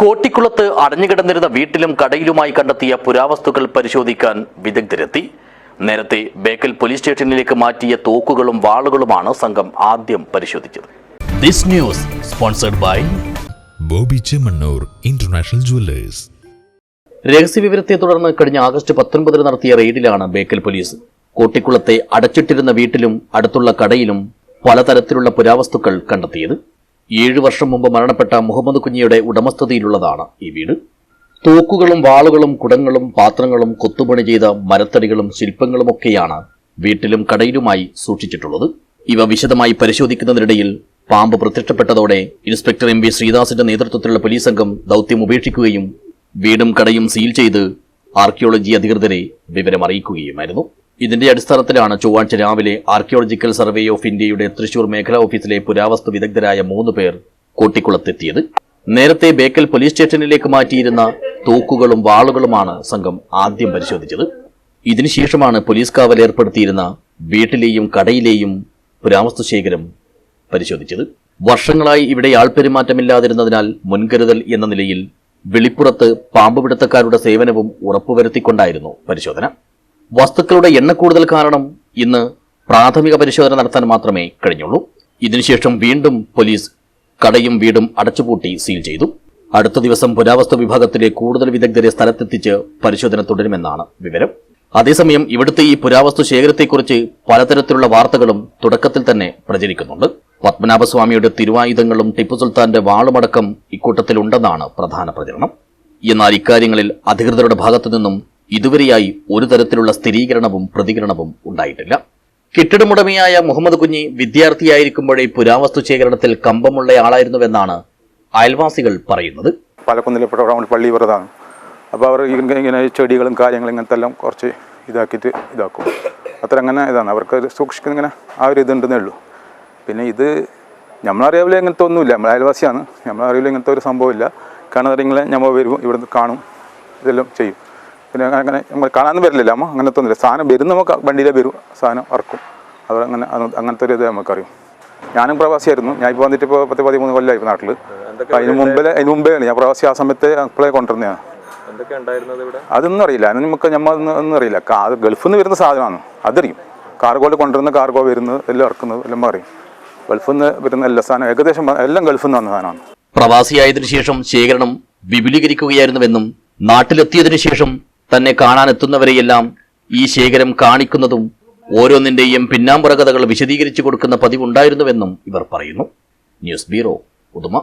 കോട്ടിക്കുളത്ത് അടഞ്ഞുകിടന്നിരുന്ന വീട്ടിലും കടയിലുമായി കണ്ടെത്തിയ പുരാവസ്തുക്കൾ പരിശോധിക്കാൻ വിദഗ്ധരെത്തി. നേരത്തെ ബേക്കൽ പോലീസ് സ്റ്റേഷനിലേക്ക് മാറ്റിയ തോക്കുകളും വാളുകളുമാണ് സംഘം ആദ്യം പരിശോധിച്ചത്. This news sponsored by Bobby Chemmanur international jewellers. രഹസ്യവിവരത്തെ തുടർന്ന് കഴിഞ്ഞ ആഗസ്റ്റ് 19 നടത്തിയ റെയ്ഡിലാണ് ബേക്കൽ പോലീസ് കോട്ടിക്കുളത്തെ അടച്ചിട്ടിരുന്ന വീട്ടിലും അടുത്തുള്ള കടയിലും പലതരത്തിലുള്ള പുരാവസ്തുക്കൾ കണ്ടെത്തിയത്. 7 വർഷം മുമ്പ് മരണപ്പെട്ട മുഹമ്മദ് കുഞ്ഞിയുടെ ഉടമസ്ഥതയിലുള്ളതാണ് ഈ വീട്. തോക്കുകളും വാളുകളും കുടങ്ങളും പാത്രങ്ങളും കൊത്തുപണി ചെയ്ത മരത്തടികളും ശില്പങ്ങളുമൊക്കെയാണ് വീട്ടിലും കടയിലുമായി സൂക്ഷിച്ചിട്ടുള്ളത്. ഇവ വിശദമായി പരിശോധിക്കുന്നതിനിടയിൽ പാമ്പ് പ്രത്യക്ഷപ്പെട്ടതോടെ ഇൻസ്പെക്ടർ MB ശ്രീദാസിന്റെ നേതൃത്വത്തിലുള്ള പോലീസ് സംഘം ദൌത്യം ഉപേക്ഷിക്കുകയും വീടും കടയും സീൽ ചെയ്ത് ആർക്കിയോളജി അധികൃതരെ വിവരമറിയിക്കുകയുമായിരുന്നു. ഇതിന്റെ അടിസ്ഥാനത്തിലാണ് ചൊവ്വാഴ്ച രാവിലെ ആർക്കിയോളജിക്കൽ സർവേ ഓഫ് ഇന്ത്യയുടെ തൃശൂർ മേഖലാ ഓഫീസിലെ പുരാവസ്തു വിദഗ്ധരായ 3 പേർ കോട്ടിക്കുളത്തെത്തിയത്. നേരത്തെ ബേക്കൽ പോലീസ് സ്റ്റേഷനിലേക്ക് മാറ്റിയിരുന്ന തോക്കുകളും വാളുകളുമാണ് സംഘം ആദ്യം പരിശോധിച്ചത്. ഇതിനുശേഷമാണ് പോലീസ് കാവൽ ഏർപ്പെടുത്തിയിരുന്ന വീട്ടിലെയും കടയിലെയും പുരാവസ്തു ശേഖരം പരിശോധിച്ചത്. വർഷങ്ങളായി ഇവിടെ ആൾപെരുമാറ്റമില്ലാതിരുന്നതിനാൽ മുൻകരുതൽ എന്ന നിലയിൽ വെളിപ്പുറത്ത് പാമ്പുപിടുത്തക്കാരുടെ സേവനവും ഉറപ്പുവരുത്തിക്കൊണ്ടായിരുന്നു പരിശോധന. വസ്തുക്കളുടെ എണ്ണക്കൂടുതൽ കാരണം ഇന്ന് പ്രാഥമിക പരിശോധന നടത്താൻ മാത്രമേ കഴിഞ്ഞുള്ളൂ. ഇതിനുശേഷം വീണ്ടും പോലീസ് കടയും വീടും അടച്ചുപൂട്ടി സീൽ ചെയ്തു. അടുത്ത ദിവസം പുരാവസ്തു വിഭാഗത്തിലെ കൂടുതൽ വിദഗ്ധരെ സ്ഥലത്തെത്തിച്ച് പരിശോധന തുടരുമെന്നാണ് വിവരം. അതേസമയം ഇവിടുത്തെ ഈ പുരാവസ്തു ശേഖരത്തെക്കുറിച്ച് പലതരത്തിലുള്ള വാർത്തകളും തുടക്കത്തിൽ തന്നെ പ്രചരിക്കുന്നുണ്ട്. പത്മനാഭസ്വാമിയുടെ തിരുവായുധങ്ങളും ടിപ്പു സുൽത്താന്റെ വാളുമടക്കം ഇക്കൂട്ടത്തിലുണ്ടെന്നാണ് പ്രധാന പ്രചരണം. എന്നാൽ ഇക്കാര്യങ്ങളിൽ അധികൃതരുടെ ഭാഗത്തുനിന്നും ഇതുവരെയായി ഒരു തരത്തിലുള്ള സ്ഥിരീകരണവും പ്രതികരണവും ഉണ്ടായിട്ടില്ല. കെട്ടിടമുടമയായ മുഹമ്മദ് കുഞ്ഞി വിദ്യാർത്ഥിയായിരിക്കുമ്പോഴേ പുരാവസ്തു ശേഖരണത്തിൽ കമ്പമുള്ളയാളായിരുന്നുവെന്നാണ് അയൽവാസികൾ പറയുന്നത്. പാലക്കുന്നിൽപ്പെട്ട പള്ളി വെറുതാണ്. അപ്പോൾ അവർ ഇങ്ങനെ ചെടികളും കാര്യങ്ങളും ഇങ്ങനത്തെ എല്ലാം കുറച്ച് ഇതാക്കിയിട്ട് ഇതാക്കും. അത്ര അങ്ങനെ ഇതാണ് അവർക്ക് സൂക്ഷിക്കുന്ന ഇങ്ങനെ ആ ഒരു ഇതുണ്ടെന്നേ ഉള്ളൂ. പിന്നെ ഇത് നമ്മളറിയാവില്ല ഇങ്ങനത്തെ ഒന്നുമില്ല. നമ്മൾ അയൽവാസിയാണ്, നമ്മളറിയില്ല ഇങ്ങനത്തെ ഒരു സംഭവമില്ല. കാണുന്നവരിങ്ങനെ നമ്മൾ വരും, ഇവിടുന്ന് കാണും, ഇതെല്ലാം ചെയ്യും. പിന്നെ അങ്ങനെ നമ്മൾ കാണാനൊന്നും വരില്ല. അമ്മ അങ്ങനത്തെ ഒന്നുമില്ല. സാധനം വരും, നമുക്ക് വണ്ടിയിലേ വരും, സാധനം ഇറക്കും. അവർ അങ്ങനെ അങ്ങനത്തെ ഒരു ഇത് നമുക്കറിയും. ഞാനും പ്രവാസിയായിരുന്നു. ഞാൻ ഇപ്പോൾ വന്നിട്ട് ഇപ്പോൾ 10-13 കൊല്ലമായി ഇപ്പോൾ നാട്ടിൽ. അതിന് മുമ്പേയാണ് ഞാൻ പ്രവാസി. ആ സമയത്ത് അപ്പോഴേ കൊണ്ടുവരുന്നതാണ്. അതൊന്നും അറിയില്ല. അതിന് നമുക്ക് ഒന്നും അറിയില്ല. അത് ഗൾഫിൽ നിന്ന് വരുന്ന സാധനമാണ്, അതറിയും. കാർഗോയിൽ കൊണ്ടുവരുന്ന കാർഗോ വരുന്നത് എല്ലാം ഇറക്കുന്നത് എല്ലാം അറിയും. ഗൾഫിൽ നിന്ന് വരുന്ന എല്ലാ സാധനം ഏകദേശം എല്ലാം ഗൾഫിൽ നിന്ന് വന്ന സാധനമാണ്. പ്രവാസിയായതിനു ശേഷം ശേഖരണം വിപുലീകരിക്കുകയായിരുന്നുവെന്നും നാട്ടിലെത്തിയതിനു ശേഷം തന്നെ കാണാനെത്തുന്നവരെയെല്ലാം ഈ ശേഖരം കാണിക്കുന്നതും ഓരോന്നിന്റെയും പിന്നാമ്പുറ കഥകൾ വിശദീകരിച്ചു കൊടുക്കുന്ന പതിവുണ്ടായിരുന്നുവെന്നും ഇവർ പറയുന്നു. News bureau, Uduma.